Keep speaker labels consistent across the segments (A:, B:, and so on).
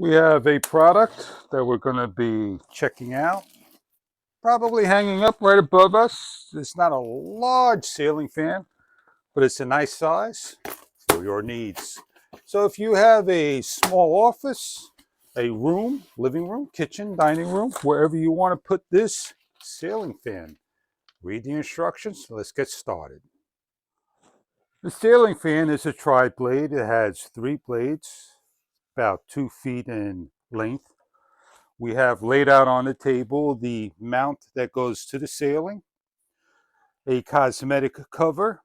A: We have a product that we're going to be checking out, probably hanging up right above us. It's not a large ceiling fan, but it's a nice size for your needs. So if you have a small office, a room, living room, kitchen, dining room, wherever you want to put this ceiling fan, read the instructions. Let's get started. The ceiling fan is a tri-blade. It has 3 blades, about 2 feet in length. We have laid out on the table the mount that goes to the ceiling, a cosmetic cover,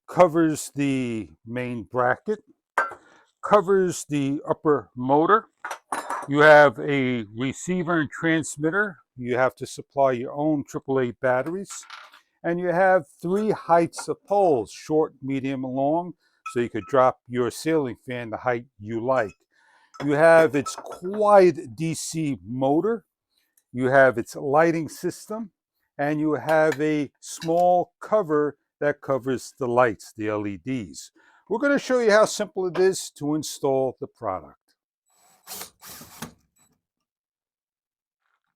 A: covers the main bracket, covers the upper motor. You have a receiver and transmitter. You have to supply your own AAA batteries. And you have 3 heights of poles, short, medium, and long, so you could drop your ceiling fan the height you like. You have its quiet DC motor. You have its lighting system, and you have a small cover that covers the lights, the LEDs. We're going to show you how simple it is to install the product.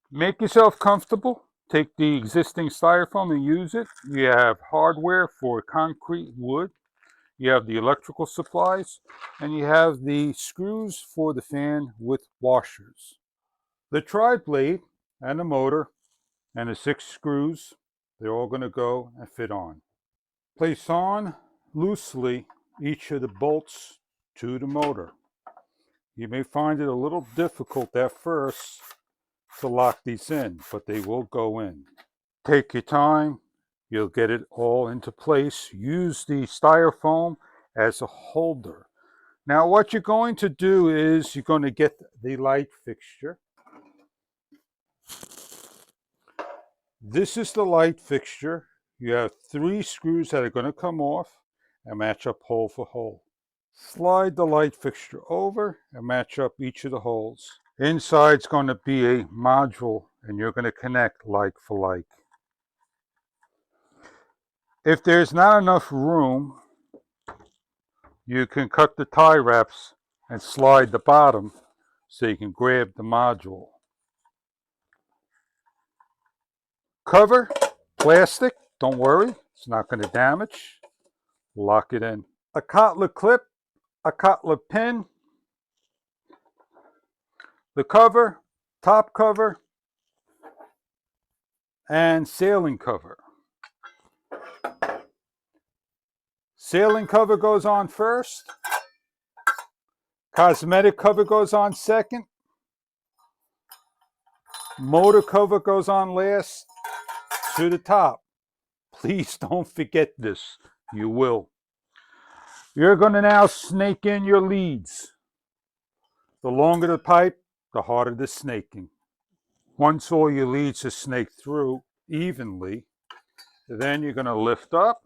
A: Make yourself comfortable. Take the existing styrofoam and use it. You have hardware for concrete, wood. You have the electrical supplies, and you have the screws for the fan with washers. The tri-blade and the motor and the 6 screws, they're all going to go and fit on. Place on loosely each of the bolts to the motor. You may find it a little difficult at first to lock these in, but they will go in. Take your time. You'll get it all into place. Use the styrofoam as a holder. Now what you're going to do is you're going to get the light fixture. This is the light fixture. You have 3 screws that are going to come off and match up hole for hole. Slide the light fixture over and match up each of the holes. Inside's going to be a module, and you're going to connect like for like. If there's not enough room, you can cut the tie wraps and slide the bottom so you can grab the module. Cover, plastic, don't worry, it's not going to damage. Lock it in. A cotler clip, a cotler pin, the cover, top cover, and sailing cover. Sailing cover goes on first. Cosmetic cover goes on second. Motor cover goes on last to the top. Please don't forget this. You will. You're going to now snake in your leads. The longer the pipe, the harder the snaking. Once all your leads are snaked through evenly, then you're going to lift up.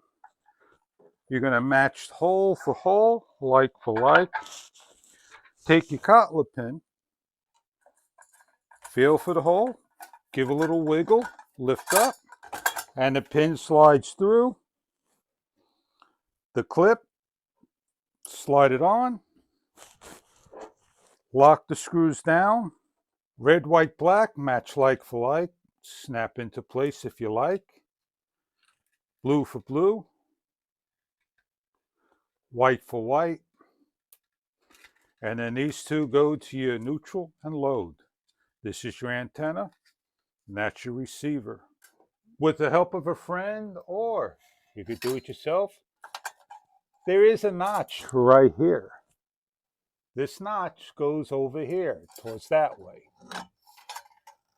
A: You're going to match hole for hole, like for like. Take your cotler pin, feel for the hole, give a little wiggle, lift up, and the pin slides through. The clip, slide it on, lock the screws down. Red, white, black, match like for like, snap into place if you like. Blue for blue, white for white, and then these 2 go to your neutral and load. This is your antenna, and that's your receiver. With the help of a friend, or you could do it yourself, there is a notch right here. This notch goes over here, towards that way.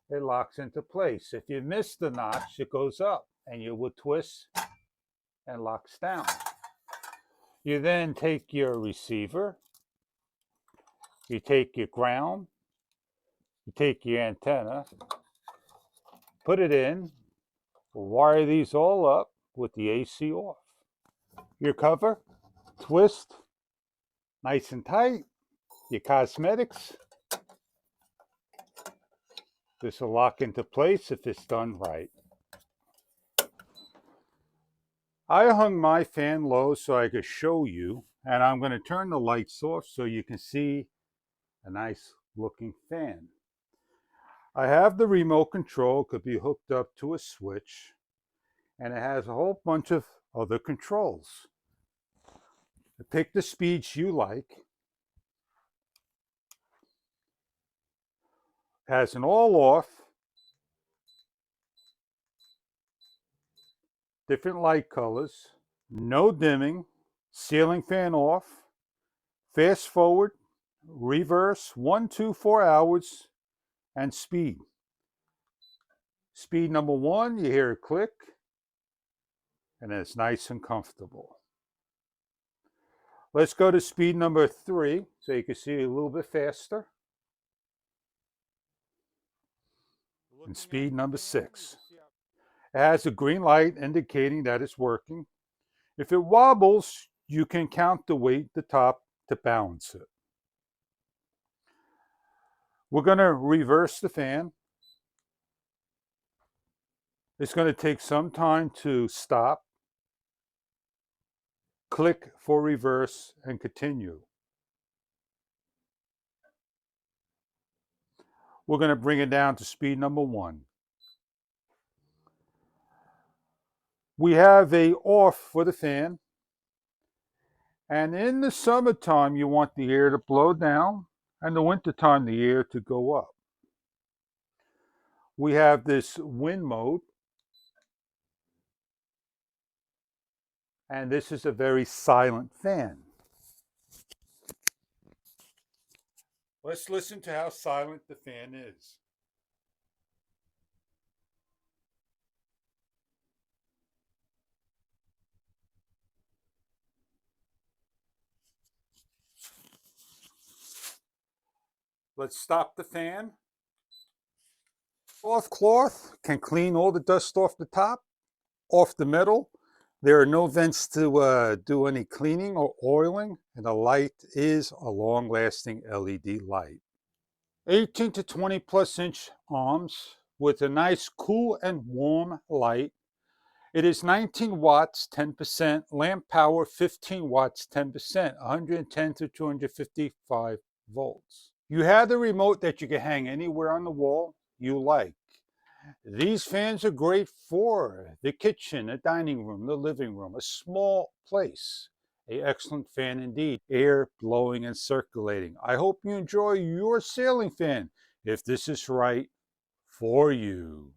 A: It locks into place. If you miss the notch, it goes up, and you will twist and locks down. You then take your receiver, you take your ground, you take your antenna, put it in, wire these all up with the AC off. Your cover, twist, nice and tight. Your cosmetics, this will lock into place if it's done right. I hung my fan low so I could show you, and I'm going to turn the lights off so you can see a nice looking fan. I have the remote control, could be hooked up to a switch, and it has a whole bunch of other controls. Pick the speeds you like. It has an all off, different light colors, no dimming, ceiling fan off, fast forward, reverse, 1, 2, 4 hours, and speed. Speed number 1, you hear a click, and it's nice and comfortable. Let's go to speed number 3 so you can see a little bit faster. And speed number 6. It has a green light indicating that it's working. If it wobbles, you can count the weight at the top to balance it. We're going to reverse the fan. It's going to take some time to stop, click for reverse, and continue. We're going to bring it down to speed number 1. We have a off for the fan. And in the summertime, you want the air to blow down, and the wintertime, the air to go up. We have this wind mode. And this is a very silent fan. Let's listen to how silent the fan is. Let's stop the fan. Cloth cloth can clean all the dust off the top, off the metal. There are no vents to do any cleaning or oiling, and the light is a long-lasting LED light. 18 to 20 plus inch arms with a nice cool and warm light. It is 19 watts, 10%, lamp power 15 watts, 10%, 110 to 255 volts. You have the remote that you can hang anywhere on the wall you like. These fans are great for the kitchen, the dining room, the living room, a small place. An excellent fan indeed, air blowing and circulating. I hope you enjoy your ceiling fan if this is right for you.